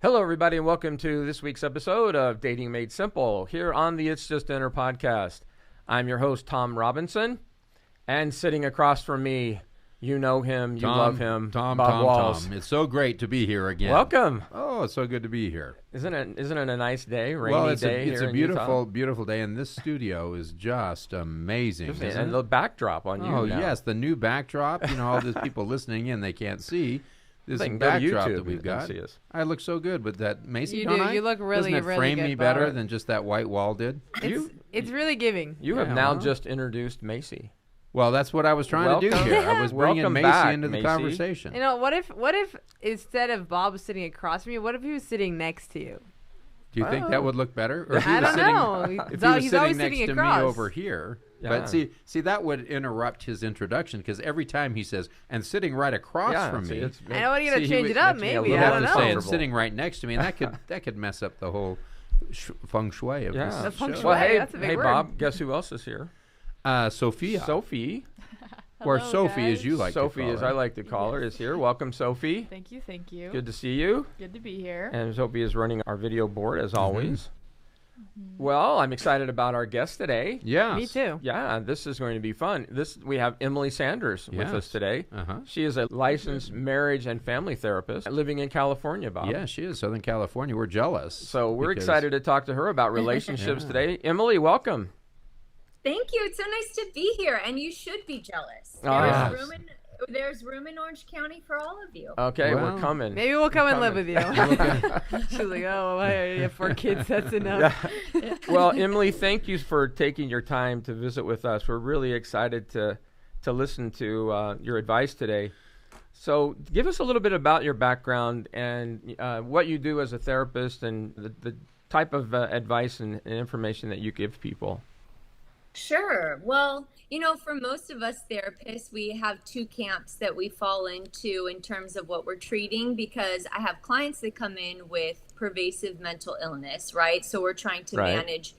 Hello, everybody, and welcome to this week's episode of Dating Made Simple here on the It's Just Dinner podcast. I'm your host, Tom Robinson, and sitting across from me, you know him, you love him, Bob Walls. Tom. It's so great to be here again. Welcome. Oh, it's so good to be here. Isn't it a nice day, rainy day it's here a in beautiful, Utah? beautiful day, and this studio is just amazing. And the backdrop on you Oh, now. yes, the new backdrop. You know, all these people listening in, they can't see. This They can go to backdrop YouTube that we've and got. see us. I look so good with that, Macy, You don't do. I? You look really, Doesn't it really frame good, me better Bob. than just that white wall did? It's really giving. You have Yeah, now well. just introduced Macy. Well, that's what I was trying to do Welcome. here. I was bringing Welcome Macy back, into the Macy. conversation. You know, what if instead of Bob sitting across from you, what if he was sitting next to you? Do you think that would look better? Or if he I was don't sitting- know. If he He's was always sitting next sitting to across. me over here. Yeah. But see, that would interrupt his introduction because every time he says, and sitting right across from me. I know what you're gonna See, change he it up, makes me a maybe. little I don't have to know. say, and uncomfortable. sitting right next to me, and that could mess up the whole feng shui of Yeah. this The feng show. shui. Well, hey, That's a big hey, word. Bob, guess who else is here? Sophia, Sophie. or Hello, Sophie, guys. as you like Sophie, to call as her. I like to call her, is here. Welcome, Sophie. Thank you. Good to see you. Good to be here. And Sophie is running our video board, as always. Well, I'm excited about our guest today. Yes. Me too. Yeah, this is going to be fun. We have Emilly Sanders with us Yes. today. Uh-huh. She is a licensed marriage and family therapist living in California, Bob. Yeah, she is Southern California. We're jealous. So we're because- excited to talk to her about relationships Yeah. today. Emilly, welcome. Thank you. It's so nice to be here, and you should be jealous. Ah. There's room in Orange County for all of you. Okay, Well, we're coming. Maybe we'll come and live Coming. with you. She's like, oh, well, you have 4 kids. That's enough. Well, Emilly, thank you for taking your time to visit with us. We're really excited to listen to your advice today. So give us a little bit about your background and what you do as a therapist and the type of advice and information that you give people. Sure. Well, for most of us therapists, we have 2 camps that we fall into in terms of what we're treating, because I have clients that come in with pervasive mental illness, right? So we're trying to Right. manage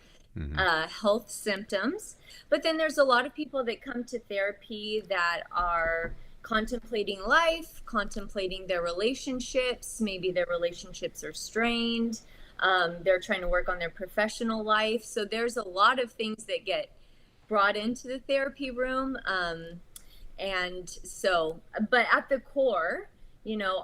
health symptoms. But then there's a lot of people that come to therapy that are contemplating life, contemplating their relationships. Maybe their relationships are strained. They're trying to work on their professional life. So there's a lot of things that get brought into the therapy room. But at the core,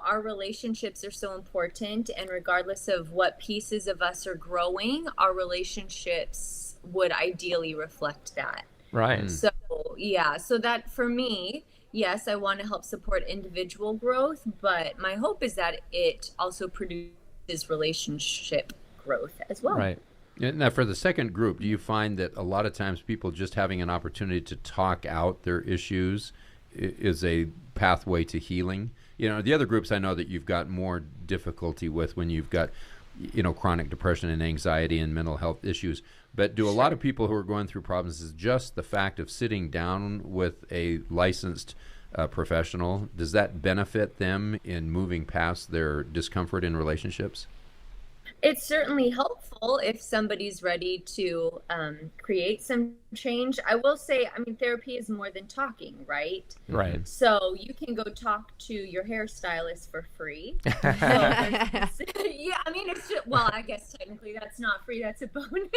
our relationships are so important. And regardless of what pieces of us are growing, our relationships would ideally reflect that. Right. So, yeah, so that for me, yes, I want to help support individual growth, but my hope is that it also produces relationship growth as well. Right. Yeah, now, for the second group, do you find that a lot of times people just having an opportunity to talk out their issues is a pathway to healing? The other groups I know that you've got more difficulty with when you've got, chronic depression and anxiety and mental health issues. But do a lot of people who are going through problems is just the fact of sitting down with a licensed professional, does that benefit them in moving past their discomfort in relationships? It's certainly helpful if somebody's ready to create some change. I will say, therapy is more than talking, right? Right. So you can go talk to your hairstylist for free. Yeah, it's just, well, I guess technically that's not free, that's a bonus.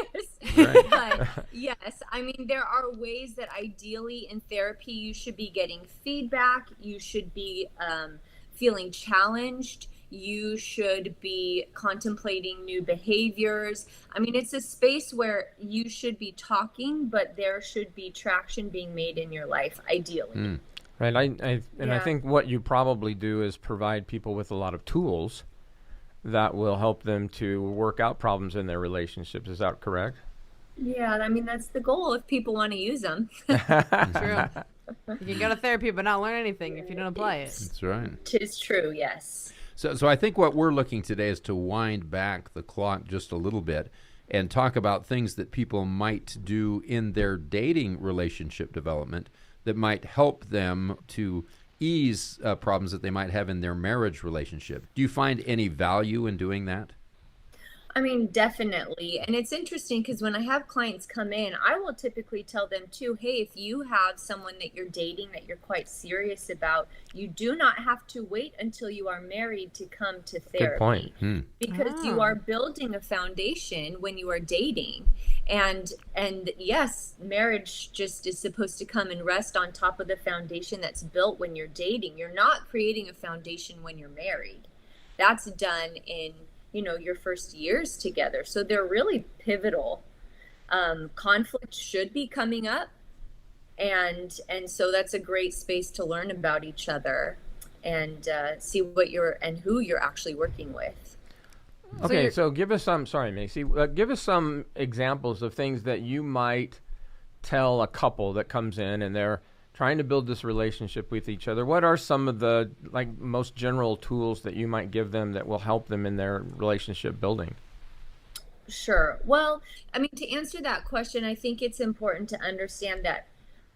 Right. But yes, there are ways that ideally in therapy you should be getting feedback, you should be feeling challenged. You should be contemplating new behaviors. It's a space where you should be talking, but there should be traction being made in your life, ideally. Right. I Yeah. think what you probably do is provide people with a lot of tools that will help them to work out problems in their relationships. Is that correct? Yeah, that's the goal if people want to use them. True. You can go to therapy but not learn anything if you don't apply it. That's right. 'Tis true, yes. So I think what we're looking today is to wind back the clock just a little bit and talk about things that people might do in their dating relationship development that might help them to ease problems that they might have in their marriage relationship. Do you find any value in doing that? I mean, definitely. And it's interesting because when I have clients come in, I will typically tell them too, hey, if you have someone that you're dating that you're quite serious about, you do not have to wait until you are married to come to Good point. therapy. Because you are building a foundation when you are dating. And yes, marriage just is supposed to come and rest on top of the foundation that's built when you're dating. You're not creating a foundation when you're married. That's done in your first years together. So they're really pivotal. Conflict should be coming up. And so that's a great space to learn about each other and see who you're actually working with. Okay, so give us some, sorry, Macy, give us some examples of things that you might tell a couple that comes in and they're trying to build this relationship with each other. What are some of the most general tools that you might give them that will help them in their relationship building? Sure. Well, I mean, to answer that question, I think it's important to understand that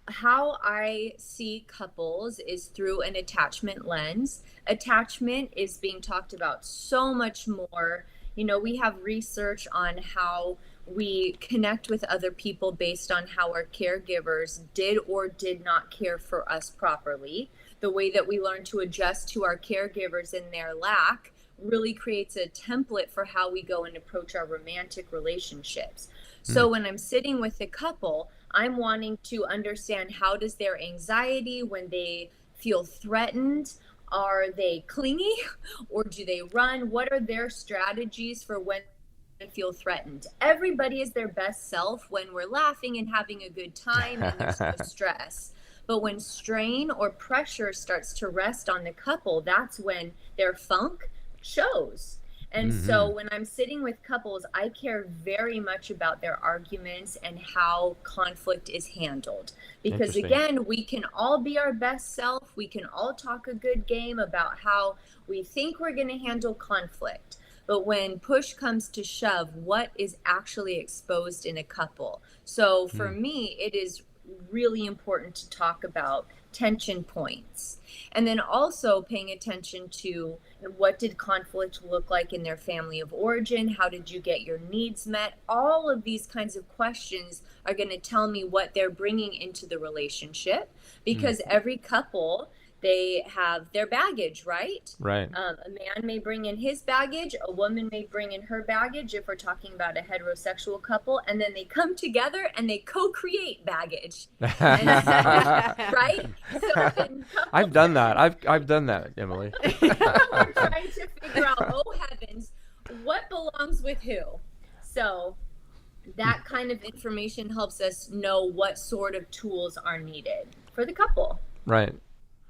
how I see couples is through an attachment lens. Attachment is being talked about so much more. We have research on how we connect with other people based on how our caregivers did or did not care for us properly. The way that we learn to adjust to our caregivers and their lack really creates a template for how we go and approach our romantic relationships. So when I'm sitting with a couple, I'm wanting to understand, how does their anxiety when they feel threatened? Are they clingy or do they run? What are their strategies for when they feel threatened? Everybody is their best self when we're laughing and having a good time and there's no stress. But when strain or pressure starts to rest on the couple, that's when their funk shows. And so when I'm sitting with couples, I care very much about their arguments and how conflict is handled. Because again, we can all be our best self. We can all talk a good game about how we think we're going to handle conflict. But when push comes to shove, what is actually exposed in a couple? So for me, it is really important to talk about tension points. And then also paying attention to, what did conflict look like in their family of origin? How did you get your needs met? All of these kinds of questions are going to tell me what they're bringing into the relationship, because every couple, they have their baggage, right? Right. A man may bring in his baggage, a woman may bring in her baggage if we're talking about a heterosexual couple, and then they come together and they co-create baggage. Right? So I've done that. I've done that, Emily. we're trying to figure out, oh heavens, what belongs with who? So that kind of information helps us know what sort of tools are needed for the couple. Right.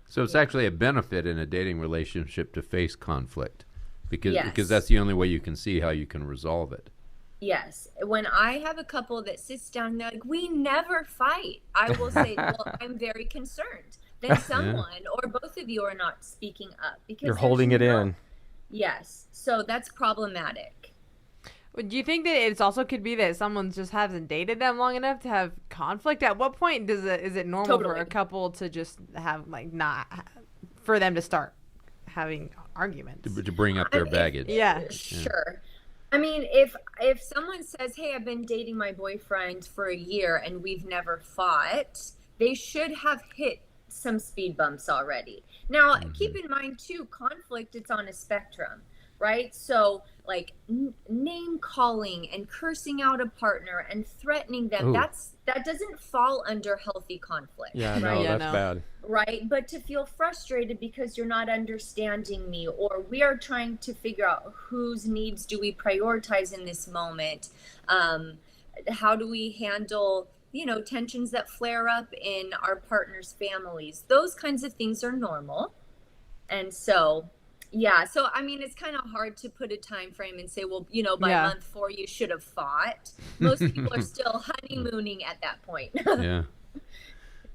So it's actually a benefit in a dating relationship to face conflict, because Yes. because that's the only way you can see how you can resolve it. Yes. When I have a couple that sits down and they're like, we never fight, I will say, well, I'm very concerned. Then someone or both of you are not speaking up because You're holding it in. Yes. So that's problematic. Do you think that it's also could be that someone just hasn't dated them long enough to have conflict? At what point is it normal for a couple to just have for them to start having arguments? To bring up their baggage. Yeah. Sure. I mean, if someone says, hey, I've been dating my boyfriend for a year and we've never fought, they should have hit some speed bumps already. Now, keep in mind too, conflict, it's on a spectrum, right? So like name calling and cursing out a partner and threatening them, that doesn't fall under healthy conflict. Yeah, right? no, that's bad. Right. But to feel frustrated because you're not understanding me, or we are trying to figure out whose needs do we prioritize in this moment. How do we handle, tensions that flare up in our partners' families? Those kinds of things are normal. And so, yeah. So, I mean, it's kind of hard to put a time frame and say, well, by month 4, you should have fought. Most people are still honeymooning at that point. Yeah.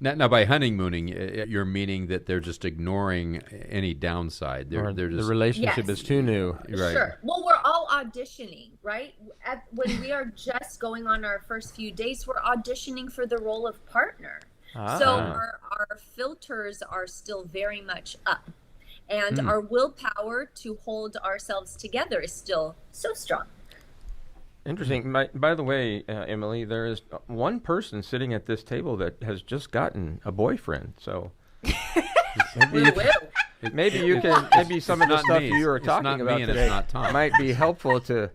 Now, by honeymooning, you're meaning that they're just ignoring any downside. They're just, the relationship is too new. Right. Sure. Well, we're all auditioning, right? When we are just going on our first few dates, we're auditioning for the role of partner. So our filters are still very much up. And our willpower to hold ourselves together is still so strong. Interesting. By the way, Emily, there is one person sitting at this table that has just gotten a boyfriend. So maybe some of the stuff you were talking about today might be helpful to.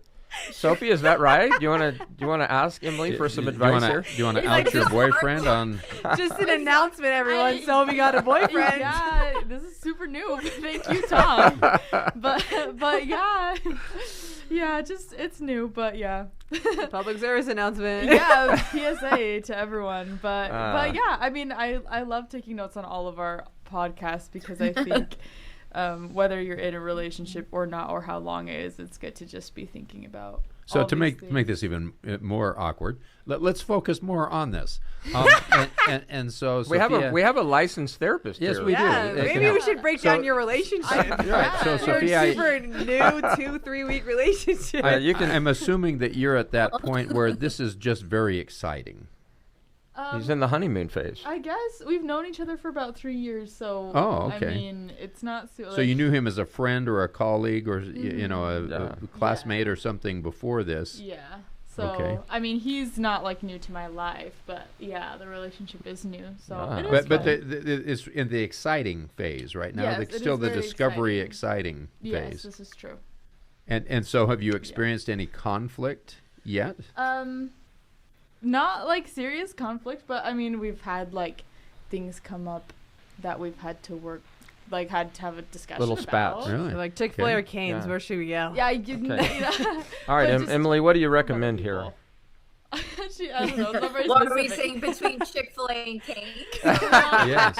Sophie, is that right? Do you want to ask Emily for some advice here? Do you want to out your boyfriend on? Just an announcement, everyone. Sophie got a boyfriend. Yeah, this is super new. Thank you, Tom. But yeah. Yeah, just it's new, but yeah. Public service announcement. Yeah, PSA to everyone. But yeah, I mean, I love taking notes on all of our podcasts because I think whether you're in a relationship or not, or how long it is, it's good to just be thinking about. So to make this even more awkward, let's focus more on this. And so Sophia, we have a licensed therapist. Yes, here. we do. Maybe we should break down your relationship. Right. So Sophia, super new 2-3 week relationship. I'm assuming that you're at that point where this is just very exciting. He's in the honeymoon phase. I guess we've known each other for about 3 years, so okay. I mean, it's not so you knew him as a friend or a colleague or a classmate or something before this. Yeah. So I mean, he's not like new to my life, but yeah, the relationship is new. So but it's in the exciting phase right now. Yes, It's still the discovery exciting phase. Yes, this is true. And so have you experienced any conflict yet? Not like serious conflict, but I mean, we've had like things come up that we've had to work, like had to have a discussion Little spats. about. Really? So like Chick-fil-A or Cane's, where should we go? Yeah, All right, Emily, what do you recommend here? I don't know. It's not very What are we specific. saying between Chick-fil-A and Cane's? Yes.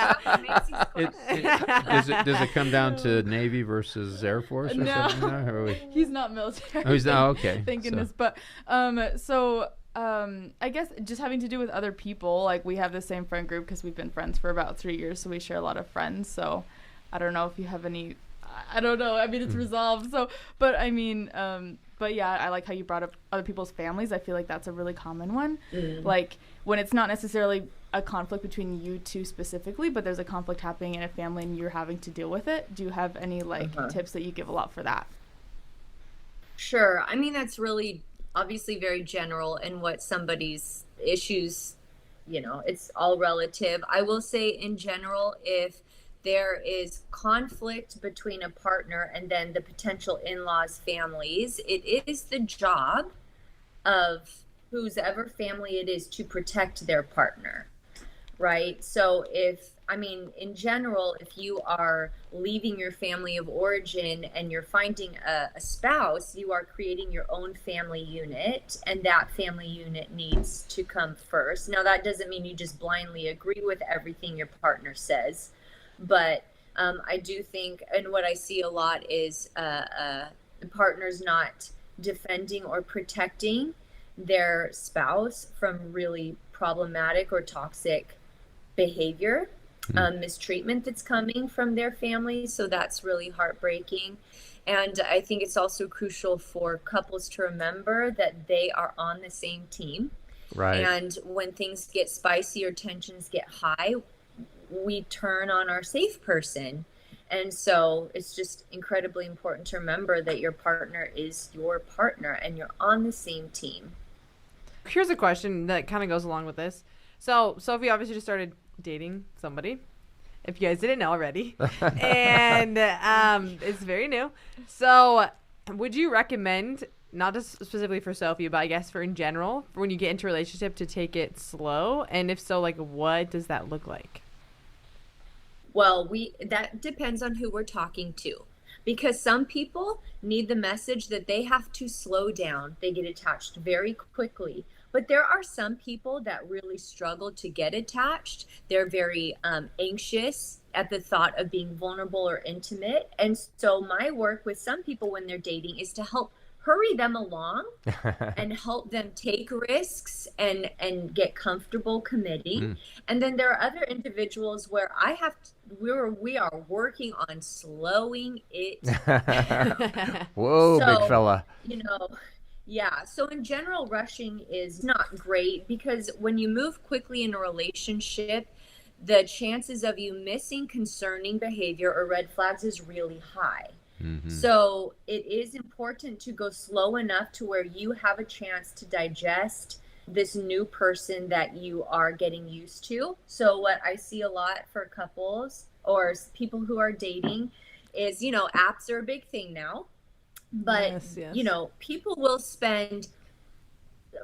Macy's Does it come down to Navy versus Air Force or No. something? No? He's not military. Oh, he's not? Okay. Thank goodness. But I guess just having to do with other people, like we have the same friend group because we've been friends for about 3 years, so we share a lot of friends. So I don't know if you have any, I don't know. I mean, it's resolved. So, but I mean, but yeah, I like how you brought up other people's families. I feel like that's a really common one. Like when it's not necessarily a conflict between you two specifically, but there's a conflict happening in a family and you're having to deal with it. Do you have any tips that you give a lot for that? Sure. I mean, that's really obviously very general in what somebody's issues, it's all relative. I will say in general, if there is conflict between a partner and then the potential in-laws families, it is the job of whose ever family it is to protect their partner, right? So in general, if you are leaving your family of origin and you're finding a spouse, you are creating your own family unit, and that family unit needs to come first. Now, that doesn't mean you just blindly agree with everything your partner says, but I do think, and what I see a lot is partners not defending or protecting their spouse from really problematic or toxic behavior. Mistreatment that's coming from their family. So that's really heartbreaking. And I think it's also crucial for couples to remember that they are on the same team. Right. And when things get spicy or tensions get high, we turn on our safe person. And so it's just incredibly important to remember that your partner is your partner and you're on the same team. Here's a question that kind of goes along with this. So Sophie obviously just started dating somebody, if you guys didn't know already, and it's very new. So would you recommend, not just specifically for Sophie, but I guess for in general, for when you get into a relationship, to take it slow? And if so, like, what does that look like? Well, that depends on who we're talking to, because some people need the message that they have to slow down. They get attached very quickly. But there are some people that really struggle to get attached. They're very anxious at the thought of being vulnerable or intimate. And so my work with some people when they're dating is to help hurry them along and help them take risks and get comfortable committing. And then there are other individuals where we are working on slowing it. Whoa, big fella. Yeah. So in general, rushing is not great because when you move quickly in a relationship, the chances of you missing concerning behavior or red flags is really high. So it is important to go slow enough to where you have a chance to digest this new person that you are getting used to. So what I see a lot for couples or people who are dating is, apps are a big thing now, but people will spend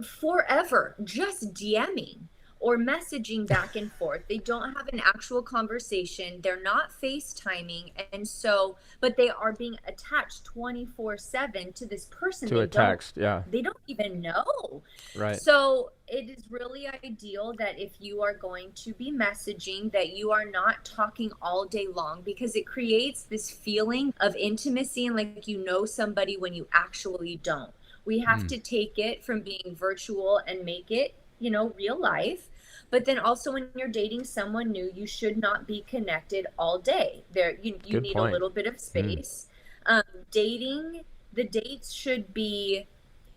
forever just DMing or messaging back and forth. They don't have an actual conversation. They're not FaceTiming. And so, but they are being attached 24/7 to this person. To a text, yeah. They don't even know. Right. So it is really ideal that if you are going to be messaging, that you are not talking all day long, because it creates this feeling of intimacy and like somebody when you actually don't. We have to take it from being virtual and make it, real life. But then also when you're dating someone new, you should not be connected all day. You need a little bit of space. The dates should be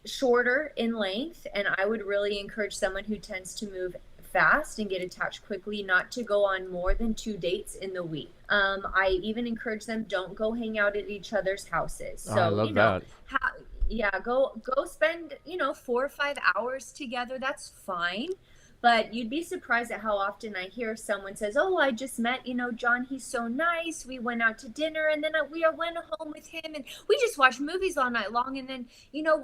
shorter in length. And I would really encourage someone who tends to move fast and get attached quickly not to go on more than 2 dates in the week. I even encourage them, don't go hang out at each other's houses. So, I love that. Go spend, 4 or 5 hours together. That's fine. But you'd be surprised at how often I hear someone says, oh, I just met, John, he's so nice. We went out to dinner and then we went home with him and we just watched movies all night long. And then,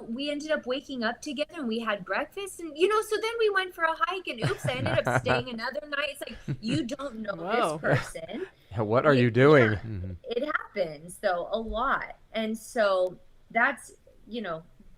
we ended up waking up together and we had breakfast and, so then we went for a hike and oops, I ended up staying another night. It's like, you don't know this person. What are you doing? It happens though a lot. And so that's,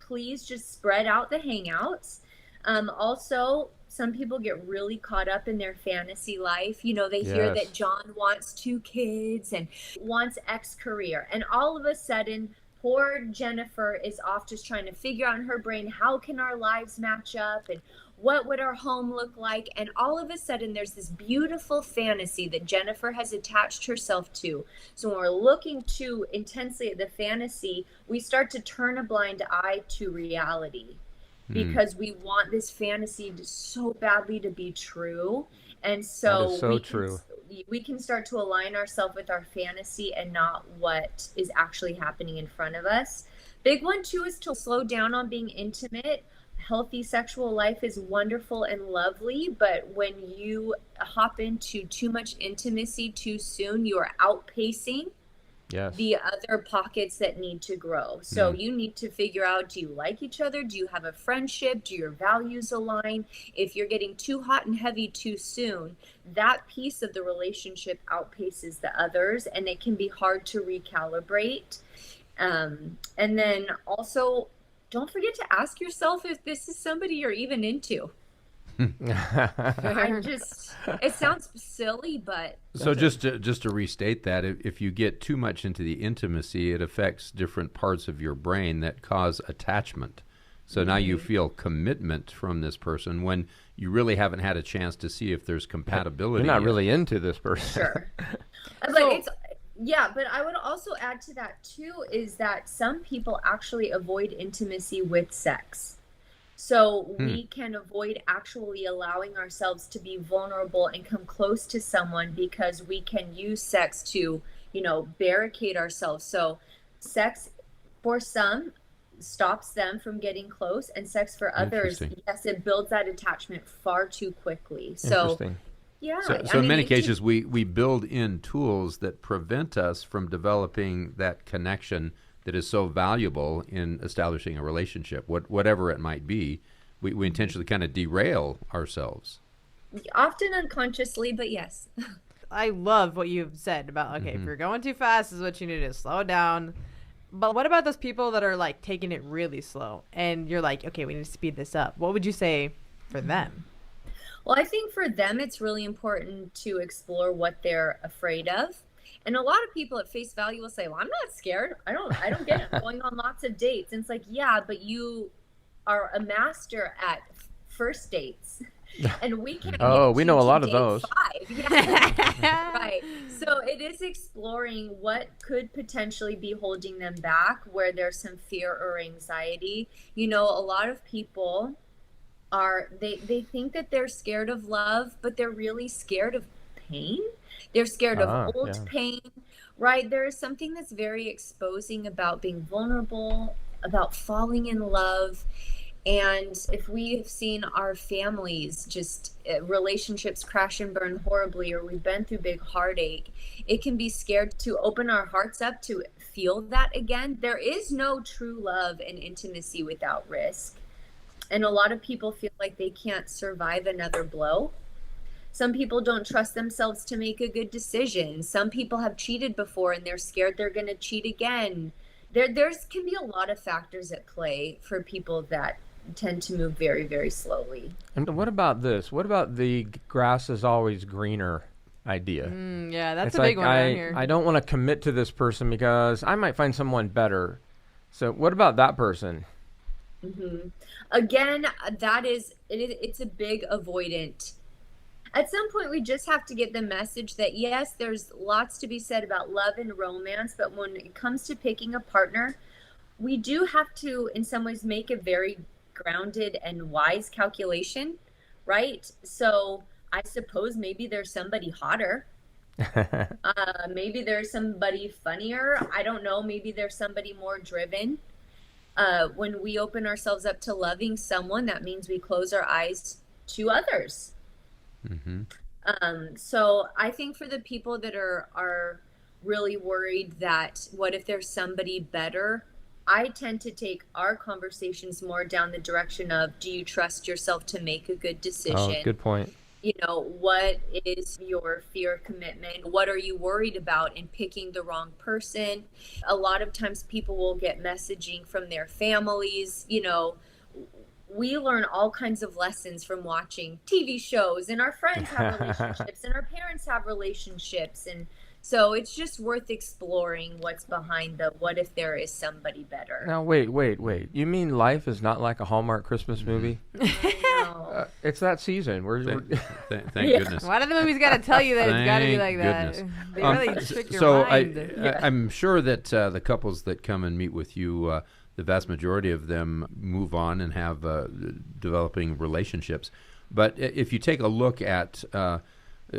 please just spread out the hangouts. Also, some people get really caught up in their fantasy life. They hear that John wants 2 kids and wants X career. And all of a sudden, poor Jennifer is off just trying to figure out in her brain, how can our lives match up? And what would our home look like? And all of a sudden, there's this beautiful fantasy that Jennifer has attached herself to. So when we're looking too intensely at the fantasy, we start to turn a blind eye to reality. Because we want this fantasy so badly to be true. And so, we can start to align ourselves with our fantasy and not what is actually happening in front of us. Big one too is to slow down on being intimate. Healthy sexual life is wonderful and lovely, but when you hop into too much intimacy too soon, you are outpacing the other pockets that need to grow. So you need to figure out, do you like each other? Do you have a friendship? Do your values align? If you're getting too hot and heavy too soon, that piece of the relationship outpaces the others, and it can be hard to recalibrate. And then also, don't forget to ask yourself if this is somebody you're even into. It sounds silly, but so just to restate that, if you get too much into the intimacy, it affects different parts of your brain that cause attachment. So now you feel commitment from this person when you really haven't had a chance to see if there's compatibility. You're not really into this person. Sure. But but I would also add to that too is that some people actually avoid intimacy with sex. So we can avoid actually allowing ourselves to be vulnerable and come close to someone because we can use sex to, barricade ourselves. So sex for some stops them from getting close, and sex for others, yes, it builds that attachment far too quickly. So So in many cases, we build in tools that prevent us from developing that connection that is so valuable in establishing a relationship, whatever it might be. We intentionally kind of derail ourselves. Often unconsciously, but yes. I love what you've said about, if you're going too fast, this is what you need to do, slow down. But what about those people that are like taking it really slow and you're like, okay, we need to speed this up? What would you say for them? Well, I think for them, it's really important to explore what they're afraid of. And a lot of people at face value will say, well, I'm not scared. I don't get it. I'm going on lots of dates. And it's like, yeah, but you are a master at first dates. And we can't. We know a lot of those. 5. Yeah. Right. So it is exploring what could potentially be holding them back, where there's some fear or anxiety. A lot of people they think that they're scared of love, but they're really scared of pain. They're scared of old pain, right? There is something that's very exposing about being vulnerable, about falling in love. And if we have seen our families just relationships crash and burn horribly, or we've been through big heartache, it can be scared to open our hearts up to feel that again. There is no true love and intimacy without risk. And a lot of people feel like they can't survive another blow. Some people don't trust themselves to make a good decision. Some people have cheated before and they're scared they're going to cheat again. There's can be a lot of factors at play for people that tend to move very, very slowly. And what about this? What about the grass is always greener idea? Yeah, that's It's a big like one around here. I don't want to commit to this person because I might find someone better. So what about that person? Again, it's a big avoidant. At some point, we just have to get the message that yes, there's lots to be said about love and romance, but when it comes to picking a partner, we do have to, in some ways, make a very grounded and wise calculation, right? So I suppose maybe there's somebody hotter. Maybe there's somebody funnier. I don't know. Maybe there's somebody more driven. When we open ourselves up to loving someone, that means we close our eyes to others. So I think for the people that are really worried that what if there's somebody better, I tend to take our conversations more down the direction of, do you trust yourself to make a good decision? Oh, good point. You know, what is your fear of commitment? What are you worried about in picking the wrong person? A lot of times people will get messaging from their families. You know, we learn all kinds of lessons from watching TV shows, and our friends have relationships and our parents have relationships. And so it's just worth exploring what's behind the what if there is somebody better. Now, wait. You mean life is not like a Hallmark Christmas movie? No. It's that season. Thank goodness. Why do the movies got to tell you that it's got to be like Thank that? goodness. They really trick your So mind. I'm sure that the couples that come and meet with you, the vast majority of them move on and have developing relationships. But if you take a look at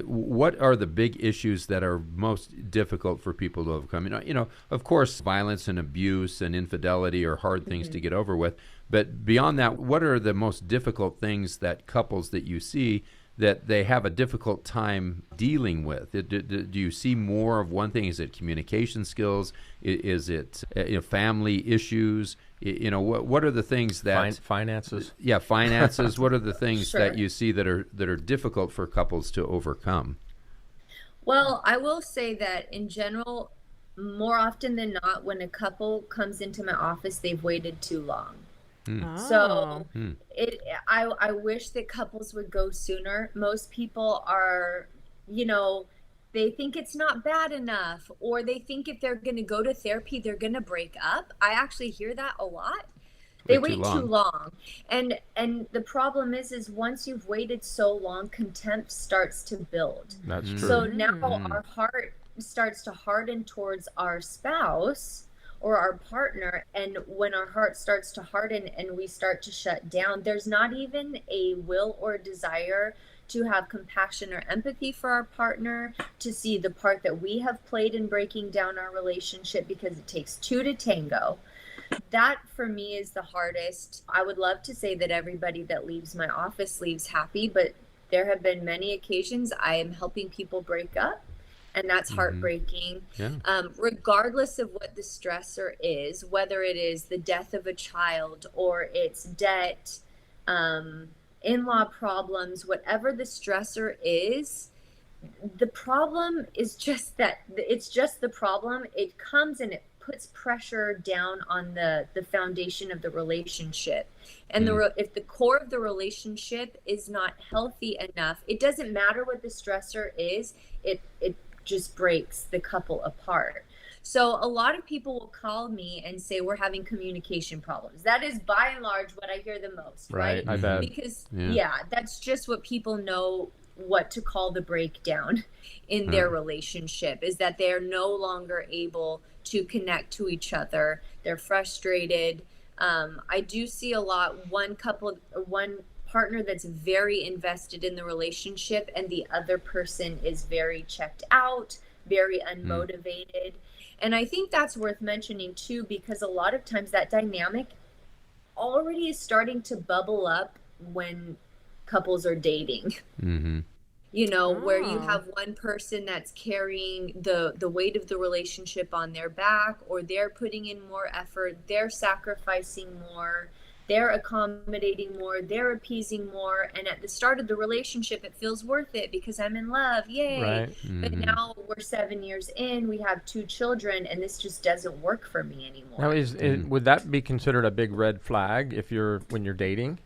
what are the big issues that are most difficult for people to overcome? You know, of course, violence and abuse and infidelity are hard things to get over with. But beyond that, what are the most difficult things that couples that you see that they have a difficult time dealing with? Do you see more of one thing? Is it communication skills? Is it family issues? What are the things that finances? Yeah, finances. What are the things Sure. that you see that are difficult for couples to overcome? Well, I will say that in general, more often than not, when a couple comes into my office, they've waited too long. So I wish that couples would go sooner. Most people are, they think it's not bad enough, or they think if they're going to go to therapy, they're going to break up. I actually hear that a lot. They wait too long. And the problem is once you've waited so long, contempt starts to build. That's true. So now our heart starts to harden towards our spouse or our partner, and when our heart starts to harden and we start to shut down, there's not even a will or desire to have compassion or empathy for our partner, to see the part that we have played in breaking down our relationship, because it takes two to tango. That for me is the hardest. I would love to say that everybody that leaves my office leaves happy, but there have been many occasions I am helping people break up, and that's heartbreaking. Regardless of what the stressor is, whether it is the death of a child or it's debt, in-law problems, whatever the stressor is, the problem is just that it's just the problem. It comes and it puts pressure down on the foundation of the relationship. And if the core of the relationship is not healthy enough, it doesn't matter what the stressor is, it just breaks the couple apart. So a lot of people will call me and say we're having communication problems. That is by and large what I hear the most, right? I bet. Because that's just what people know what to call the breakdown in their relationship, is that they're no longer able to connect to each other. They're frustrated. I do see a lot, one partner that's very invested in the relationship and the other person is very checked out, very unmotivated. And I think that's worth mentioning too, because a lot of times that dynamic already is starting to bubble up when couples are dating. You know, where you have one person that's carrying the weight of the relationship on their back, or they're putting in more effort, they're sacrificing more, they're accommodating more, they're appeasing more, and at the start of the relationship it feels worth it because I'm in love, yay. Right. But now we're 7 years in, we have 2 children, and this just doesn't work for me anymore. Now, would that be considered a big red flag when you're dating?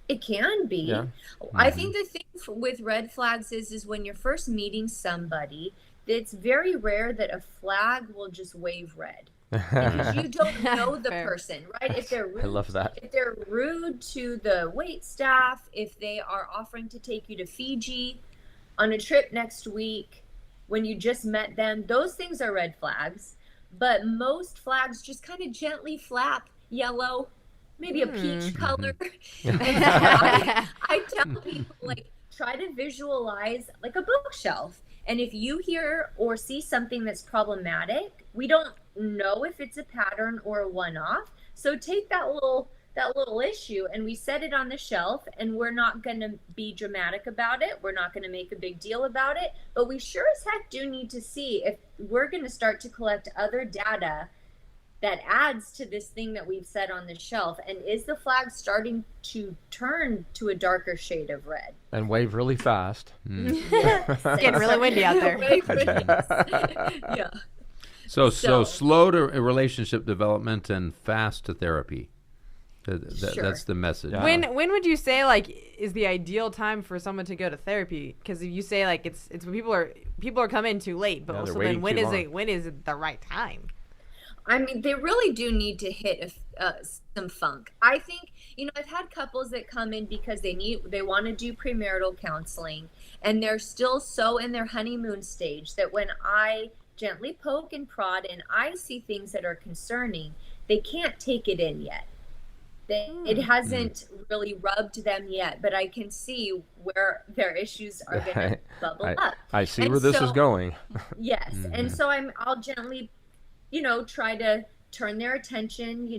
It can be. Yeah. I think the thing with red flags is when you're first meeting somebody, it's very rare that a flag will just wave red. Because you don't know the person, right? If they're rude, I love that. If they're rude to the wait staff, if they are offering to take you to Fiji on a trip next week when you just met them, those things are red flags. But most flags just kind of gently flap yellow, maybe a peach color. I tell people, like, try to visualize like a bookshelf. And if you hear or see something that's problematic, we don't know if it's a pattern or a one-off. So take that little issue and we set it on the shelf, and we're not going to be dramatic about it. We're not going to make a big deal about it. But we sure as heck do need to see if we're going to start to collect other data that adds to this thing that we've set on the shelf. And is the flag starting to turn to a darker shade of red? And wave really fast. It's getting really windy out there. Yeah. So slow to relationship development and fast to therapy. Sure. That's the message. Yeah. When would you say, like, is the ideal time for someone to go to therapy? Because if you say, like, it's when people are coming too late, but Yeah, they're also waiting then too when is it the right time? I mean, they really do need to hit some funk. I think, I've had couples that come in because they want to do premarital counseling, and they're still so in their honeymoon stage that when I gently poke and prod and I see things that are concerning, they can't take it in yet. It hasn't really rubbed them yet, but I can see where their issues are going to bubble up. I see where this is going. Yes. And so I'll gently try to turn their attention,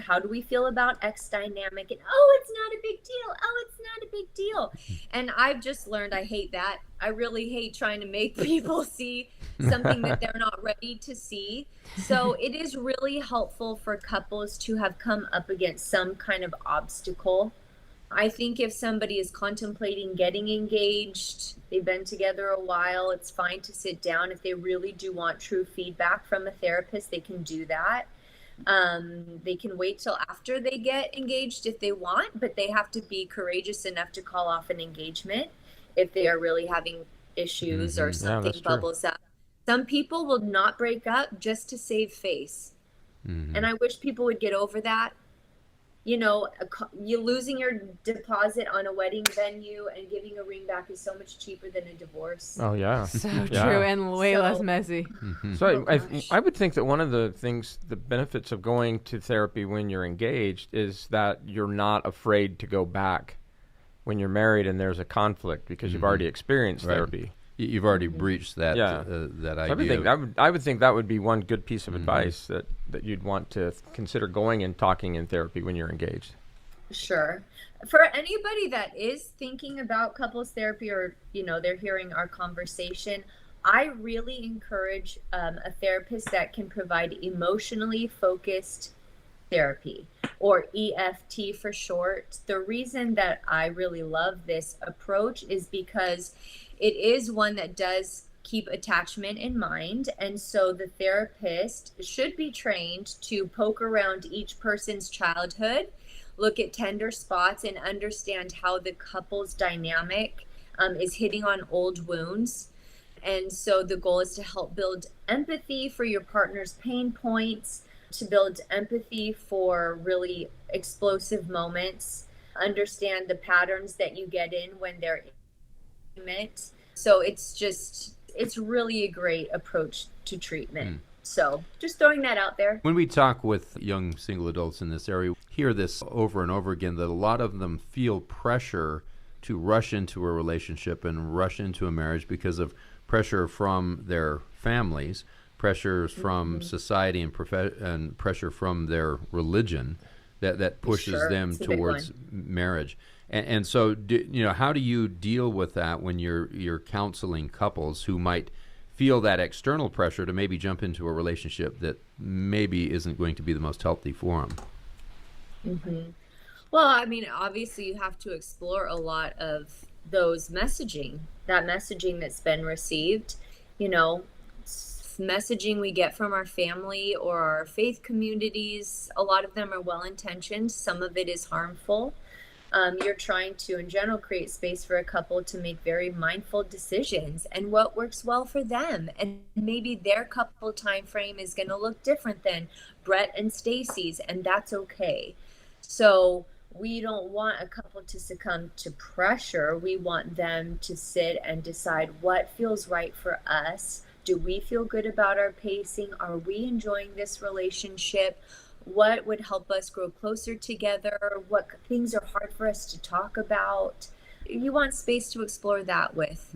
how do we feel about X dynamic? And, it's not a big deal. It's not a big deal. And I've just learned I hate that. I really hate trying to make people see something that they're not ready to see. So it is really helpful for couples to have come up against some kind of obstacle. I think if somebody is contemplating getting engaged, they've been together a while, it's fine to sit down. If they really do want true feedback from a therapist, they can do that. They can wait till after they get engaged if they want, but they have to be courageous enough to call off an engagement if they are really having issues or something bubbles up. Some people will not break up just to save face. And I wish people would get over that. You losing your deposit on a wedding venue and giving a ring back is so much cheaper than a divorce. Oh, yeah. So true, and way less messy. So I would think that one of the benefits of going to therapy when you're engaged is that you're not afraid to go back when you're married and there's a conflict because you've already experienced therapy. You've already breached that that idea. I would think that would be one good piece of advice that you'd want to consider going and talking in therapy when you're engaged. Sure. For anybody that is thinking about couples therapy or, they're hearing our conversation, I really encourage a therapist that can provide emotionally focused therapy, or EFT for short. The reason that I really love this approach is because it is one that does keep attachment in mind. And so the therapist should be trained to poke around each person's childhood, look at tender spots, and understand how the couple's dynamic is hitting on old wounds. And so the goal is to help build empathy for your partner's pain points, to build empathy for really explosive moments, understand the patterns that you get in when they're intimate. So it's really a great approach to treatment. So just throwing that out there. When we talk with young single adults in this area, we hear this over and over again, that a lot of them feel pressure to rush into a relationship and rush into a marriage because of pressure from their families, pressures from society, and pressure from their religion that pushes them towards marriage. And so, how do you deal with that when you're counseling couples who might feel that external pressure to maybe jump into a relationship that maybe isn't going to be the most healthy for them? Mm-hmm. Well, I mean, obviously you have to explore a lot of that messaging that's been received, messaging we get from our family or our faith communities. A lot of them are well-intentioned. Some of it is harmful. You're trying to, in general, create space for a couple to make very mindful decisions and what works well for them. And maybe their couple time frame is going to look different than Brett and Stacy's, and that's okay. So we don't want a couple to succumb to pressure. We want them to sit and decide what feels right for us. Do we feel good about our pacing? Are we enjoying this relationship? What would help us grow closer together? What things are hard for us to talk about? You want space to explore that with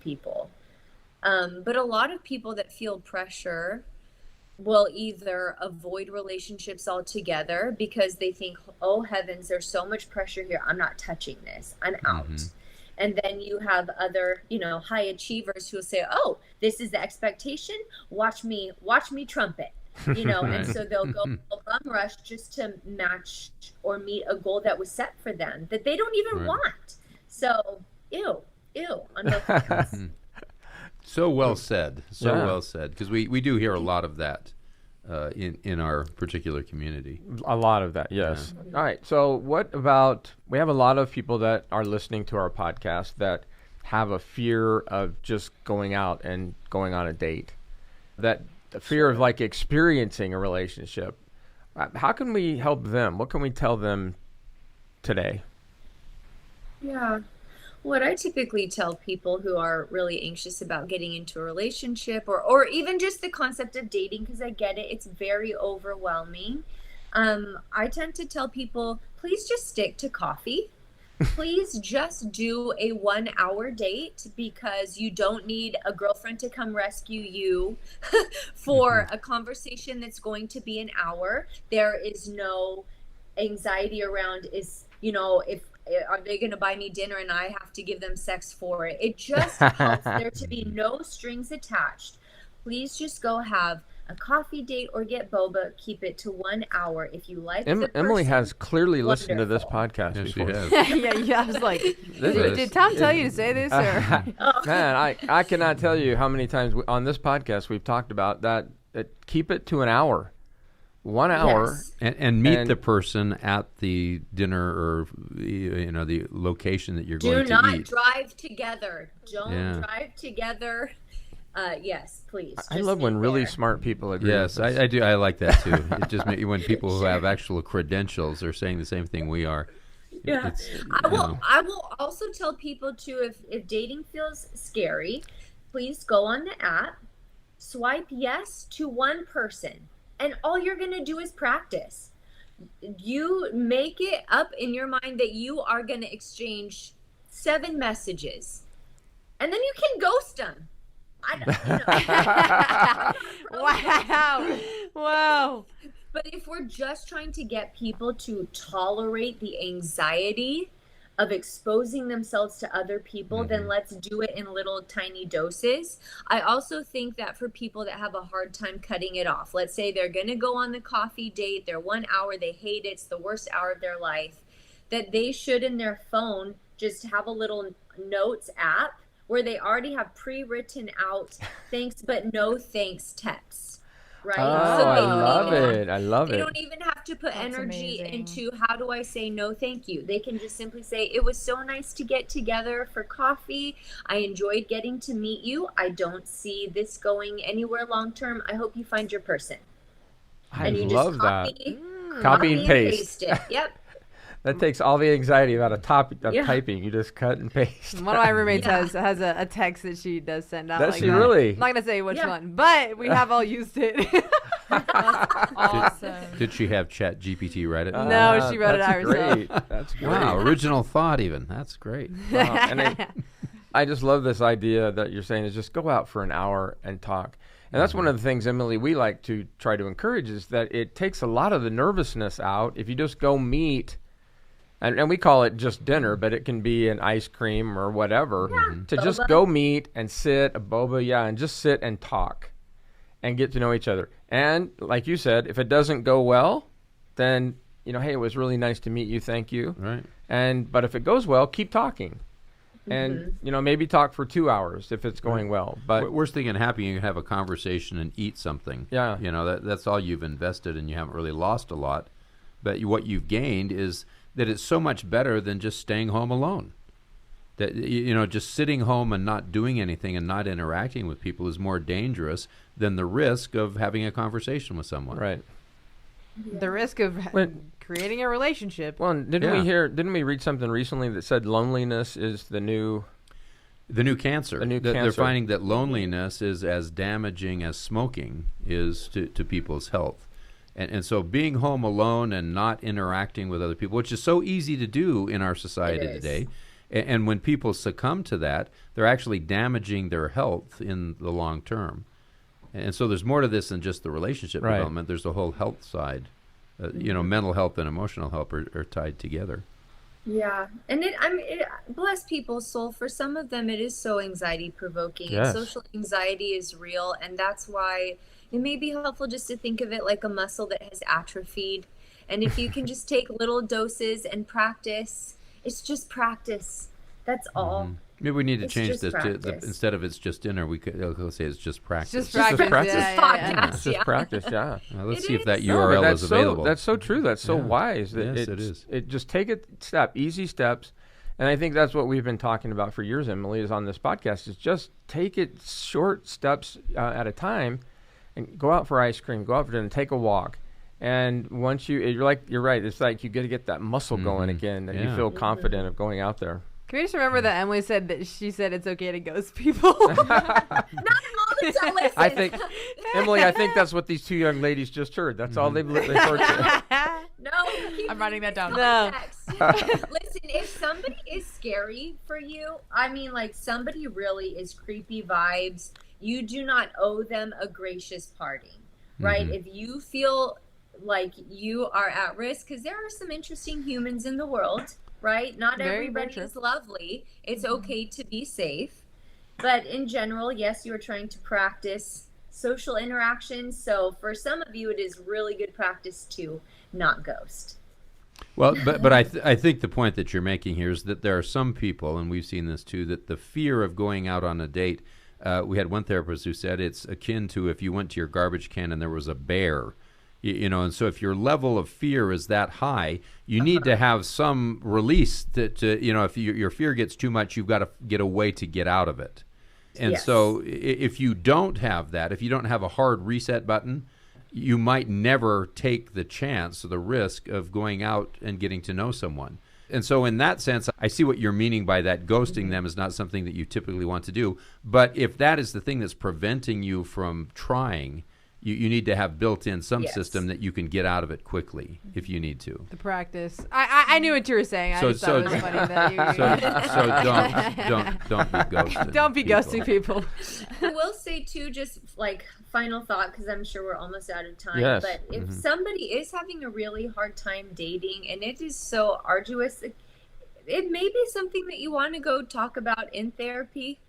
people. But a lot of people that feel pressure will either avoid relationships altogether because they think, oh heavens, there's so much pressure here. I'm not touching this. I'm out. And then you have other, high achievers who will say, oh, this is the expectation. Watch me trump it. And so they'll go bum rush just to match or meet a goal that was set for them that they don't even want. So, ew on both ends. So well said. Well said. Because we do hear a lot of that in our particular community. A lot of that, yes. Yeah. All right. So what about, we have a lot of people that are listening to our podcast that have a fear of just going out and going on a date. That the fear of like experiencing a relationship. How can we help them? What can we tell them today? Yeah. What I typically tell people who are really anxious about getting into a relationship or even just the concept of dating, because I get it, it's very overwhelming. I tend to tell people, please just stick to coffee. Please just do a 1 hour date because you don't need a girlfriend to come rescue you for a conversation that's going to be an hour. There is no anxiety around if are they going to buy me dinner and I have to give them sex for it. It just helps there to be no strings attached. Please just go have a coffee date or get boba. Keep it to 1 hour. If you like the person, Emily has clearly listened to this podcast before. yeah, I was like, did Tom tell you to say this? Or? Man, I cannot tell you how many times on this podcast we've talked about that keep it to an hour. 1 hour. Yes. And meet the person at the dinner or the location that you're going to eat. Do not drive together. Don't drive together. Yes, please. I love when really smart people agree. Yes, I do. I like that too. It just when people who have actual credentials are saying the same thing we are. Yeah. I will also tell people too, if dating feels scary, please go on the app, swipe yes to one person, and all you're going to do is practice. You make it up in your mind that you are going to exchange 7 messages, and then you can ghost them. Wow. But if we're just trying to get people to tolerate the anxiety of exposing themselves to other people, then let's do it in little tiny doses. I also think that for people that have a hard time cutting it off, let's say they're going to go on the coffee date, they're 1 hour, they hate it, it's the worst hour of their life, that they should in their phone just have a little notes app where they already have pre-written out thanks but no thanks texts, right? Oh, so I love it. They don't even have to put That's energy amazing. into how do I say no thank you. They can just simply say, it was so nice to get together for coffee. I enjoyed getting to meet you. I don't see this going anywhere long term. I hope you find your person. I and you love just that. Copy and paste. it. Yep. That takes all the anxiety out of typing. You just cut and paste. One of my roommates has a text that she does send out. Does like she that. really? I'm not gonna say which one, but we have all used it. Awesome. Did she have Chat GPT write it? No, she wrote it out herself. Great. That's great. Wow, original thought even. That's great. Wow. And I just love this idea that you're saying is just go out for an hour and talk. And that's one of the things, Emily, we like to try to encourage is that it takes a lot of the nervousness out. If you just go meet, and we call it just dinner, but it can be an ice cream or whatever, to boba. just go meet and sit, a boba, and just sit and talk and get to know each other. And like you said, if it doesn't go well, then, hey, it was really nice to meet you. Thank you. Right. But if it goes well, keep talking. And, maybe talk for 2 hours if it's going well. But worst thing can happen, you can have a conversation and eat something. Yeah. That's all you've invested, and you haven't really lost a lot. But what you've gained is that it's so much better than just staying home alone. That, just sitting home and not doing anything and not interacting with people is more dangerous than the risk of having a conversation with someone. Right. The risk of creating a relationship. Well, didn't we read something recently that said loneliness is the new cancer. The new They're cancer. finding that loneliness is as damaging as smoking is to people's health. And so being home alone and not interacting with other people, which is so easy to do in our society today, and when people succumb to that, they're actually damaging their health in the long term. And so there's more to this than just the relationship development. There's the whole health side. Mental health and emotional health are tied together. Yeah, and bless people's soul. For some of them, it is so anxiety provoking. Yes. Social anxiety is real, and that's why it may be helpful just to think of it like a muscle that has atrophied. And if you can just take little doses and practice, it's just practice. That's all. Maybe we need to It's change just this practice. instead of it's just dinner. We could say it's just practice. Just practice. practice. Yeah. It's just practice, yeah. Let's It see if is. that No, URL but is available. That's so true. That's so Yeah. wise. Yes, it is. It just take a step, easy steps. And I think that's what we've been talking about for years, Emily, is on this podcast, is just take it short steps at a time and go out for ice cream, go out for dinner, take a walk. And once you're right. It's like you got to get that muscle going again, that you Yeah. feel confident of going out there. Can we just remember that Emily said that she said it's okay to ghost people? Not all the time. Listen. I think, Emily, I think that's what these two young ladies just heard. That's all they've heard. No, I'm writing that down. No. Listen, if somebody is scary for you, like somebody really is creepy vibes, you do not owe them a gracious parting, right? If you feel like you are at risk, because there are some interesting humans in the world, right? Not Very everybody true. is lovely. It's okay to be safe. But in general, yes, you are trying to practice social interactions. So for some of you, it is really good practice to not ghost. Well, but I think the point that you're making here is that there are some people, and we've seen this too, that the fear of going out on a date, we had one therapist who said it's akin to if you went to your garbage can and there was a bear. And so if your level of fear is that high, you need to have some release to if your fear gets too much, you've got to get a way to get out of it. And Yes. so if you don't have that, if you don't have a hard reset button, you might never take the chance or the risk of going out and getting to know someone. And so in that sense, I see what you're meaning by that. Ghosting them is not something that you typically want to do. But if that is the thing that's preventing you from trying, you need to have built in some Yes. system that you can get out of it quickly if you need to. The practice. I knew what you were saying. I So- just thought it was so- funny that you. So don't be ghosting. Don't be ghosting people. I will say too, just like final thought, because I'm sure we're almost out of time. Yes. But if somebody is having a really hard time dating and it is so arduous, it may be something that you want to go talk about in therapy.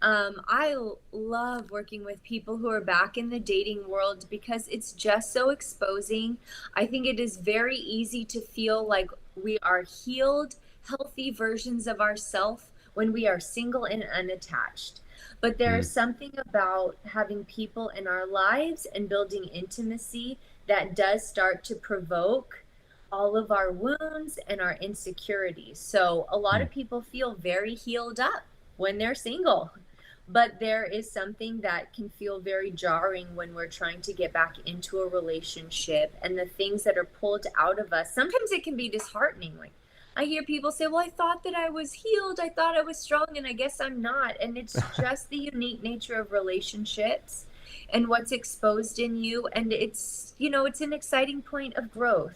I love working with people who are back in the dating world because it's just so exposing. I think it is very easy to feel like we are healed, healthy versions of ourselves when we are single and unattached. But there is something about having people in our lives and building intimacy that does start to provoke all of our wounds and our insecurities. So a lot of people feel very healed up when they're single. But there is something that can feel very jarring when we're trying to get back into a relationship, and the things that are pulled out of us. Sometimes it can be disheartening. Like I hear people say, well, I thought that I was healed. I thought I was strong, and I guess I'm not. And it's just the unique nature of relationships and what's exposed in you. And it's, it's an exciting point of growth.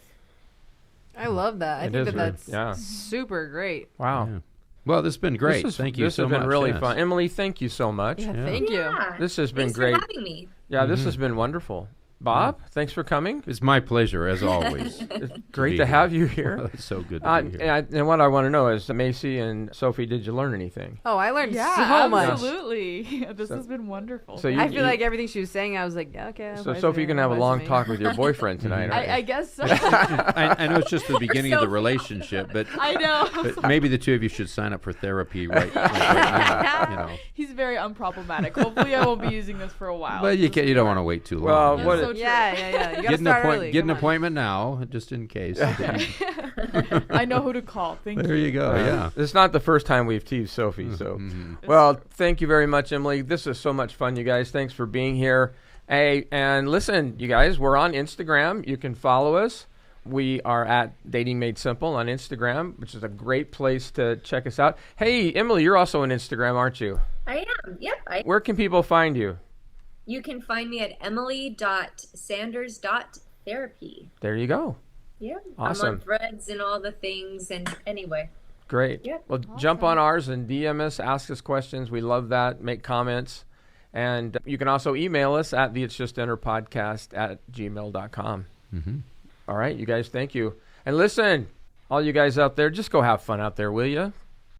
I love that. I It think is that's yeah. super great. Wow. Yeah. Well, this has been great. Thank you so much. This has been really yes. fun. Emily, thank you so much. Yeah, thank you. Yeah. This has been Thanks great. for having me. Yeah, this has been wonderful. Bob, thanks for coming. It's my pleasure, as always. It's great to have you here. It's so good to be here. And what I want to know is, Macy and Sophie, did you learn anything? Oh, I learned Yeah, so much. absolutely. This has been wonderful. So I feel like everything she was saying, I was like, yeah, okay. So Sophie, you can have a long talk with your boyfriend tonight. Right? I guess so. I know it's just the beginning of the relationship, but I know. but maybe the two of you should sign up for therapy right now. You know. He's very unproblematic. Hopefully, I won't be using this for a while. But you don't want to wait too long. Well, you what know. so true. Yeah. You gotta start early. Get an Come on. appointment now, just in case. I know who to call. Thank There you. you go. Yeah. It's not the first time we've teased Sophie. So, Mhm. well, thank you very much, Emily. This is so much fun, you guys. Thanks for being here. Hey, and listen, you guys, we're on Instagram. You can follow us. We are at Dating Made Simple on Instagram, which is a great place to check us out. Hey, Emily, you're also on Instagram, aren't you? I am. Yep. Where can people find you? You can find me at emily.sanders.therapy. There you go. Yeah. Awesome. I'm on Threads and all the things. And anyway. Great. Yep. Well, jump on ours and DM us, ask us questions. We love that. Make comments. And you can also email us at the It's Just Dinner Podcast at gmail.com. Mm-hmm. All right, you guys, thank you. And listen, all you guys out there, just go have fun out there, will you?